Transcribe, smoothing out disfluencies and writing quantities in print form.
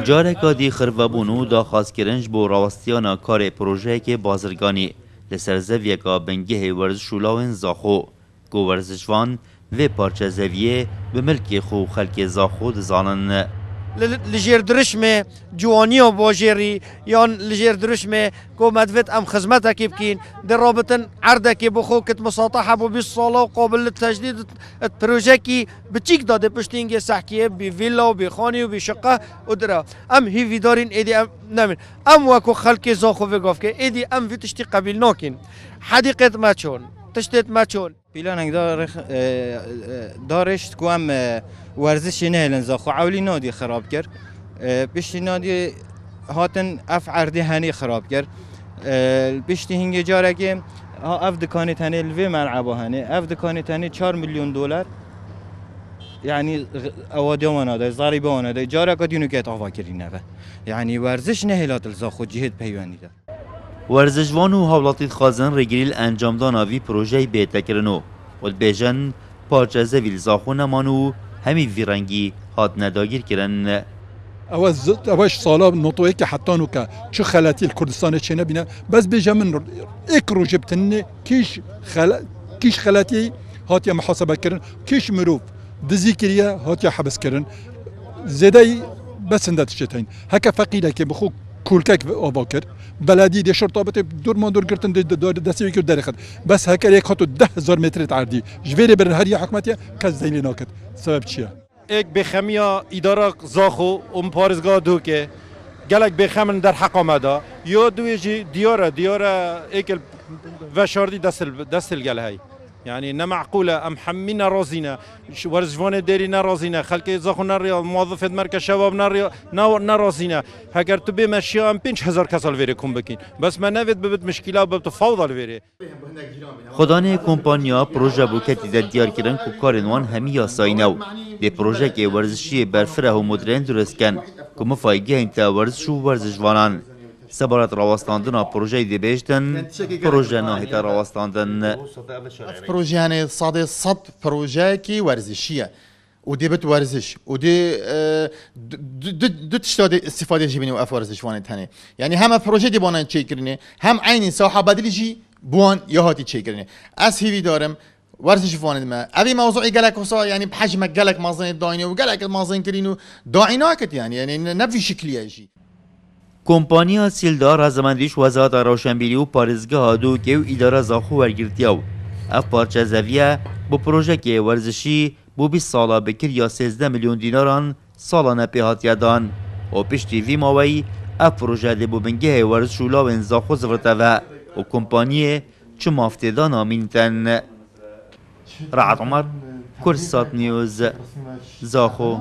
جارێکا دی خرڤەبوون و داخوازکردنج بۆ ڕاوەستیانە کارێ پرۆژەیەکێ بازرگانی لەسەر زەڤیەکا بنگehê werziş û lawên Zaxo ku werzişvan vê parçe zeviyê bi milkê xwe û xelkê Zaxo dizanin. li jêr dirişmê ciwaniya bajêrî yan li jêr dirişmê ku me divêt em xizmetekê bikîn di rabitin erdekê bi xwe kit misatahe bû 20 sala û qabil li tejdîd projekî biçîk da dê piştîngê sehkiyê bî vîlla û bî xanî û bî şiqe û dire em hîvîdarîn êdî em nemin em wekû xelkê Zaxo vê gavkê êdî em vî tiştî qebîl nakîn hedîqet me çûn tiştêt me çûn. Planek darişt ku em werzişê nehêlin Zaxo ewlî nadî xirab kir piştî nadî hatin ev erdê henê xirab kir piştî hingê carekê ev dikanê tenê li vê meleba henê ev dikanê tenê 4 milyon dolar yani awadiya wana da zarîba wana da careka dînûket ava kirîne ve yani werziş nehêlat li Zaxo cihêt peywendî da. Werzişvan û hewlatî dixwazin rêgirî li encamdana vî projeyê bêtekirin û dibêjin parçe zevî li Zaxo neman û hemî vî rengî hatine dagîrkirin. اواش سالا نوتوی که حتی نو که چه خلاتی کردستان چه نبینه بس بیجا من یک روز بتنی کیش خلاتی هاتیا محاسبه کردن کیش مروف دزیکریه هاتیا حبس کردن زیده بس اندت شتین هک فقیره که بخو کولکک آوا کرد بلدی دی شرطابت دور ما دور گرتن دستی کرد درخت بس هک یک خط 10,000 متر تعدی جویری بر هر حکومتی کس زیلی ناکد سبب چیه ایک بخمیا اداره Zaxo پارزگاه دو که گلک بخمن در حق آمده یا دویجی دیاره ایکل وشاردی دستل گل هی يعني نمعقولة أم حمينا رازينا ورزفان داري نرازينا خلق Zaxo نريا موظفة مركز شباب نرازينا هكر تبي ماشي أم 5,000 كسل ويري كم بكين بس ما نفيد ببت مشكلة ببت فوضى ويري خدانê kompanya proje bûketî de diyarkirin ku karên wan hemî yasayîne û dê projeyekê werzişiyê berfireh û modern duristkin ku mifaygehên te werziş û werzişvanan. Sebaret rawastandina projeyê dibêjtin, proje nahête rawastandin. بروژه يعني صد بروژه‌کی ورزشیه و دی بت ورزش و دی دو تشتاد استفاده جبینی و اف ورزش وانه تنه یعنی همه پروژه دی بانن چی کرنه هم عین ساحه بدلی جی بوان یا هاتی چی کرنه از هیوی دارم ورزش وانه ما اوی موضوعی گلک وسا یعنی بحجم گلک مازن داینه و گلک مازن کرینو دایناکت یعنی نبی شکلیه جی Kompanya Sildar Razamandîş Wezareta Rewşenbîrî û Parêzgeha Dûkê û îdara Zaxo wergirtiya û ev parçe zeviye bu projekê werzişî bû 20 sala bikiriya 13 milyon dînaran salane pê hatiye dan û piştî vî maweyî ev proje dê bû bingehê werziş û lawên Zaxo zivriteve û kompanyê çi maftêdana mînîtin. Rahat Umar, Kursat News, Zaxo.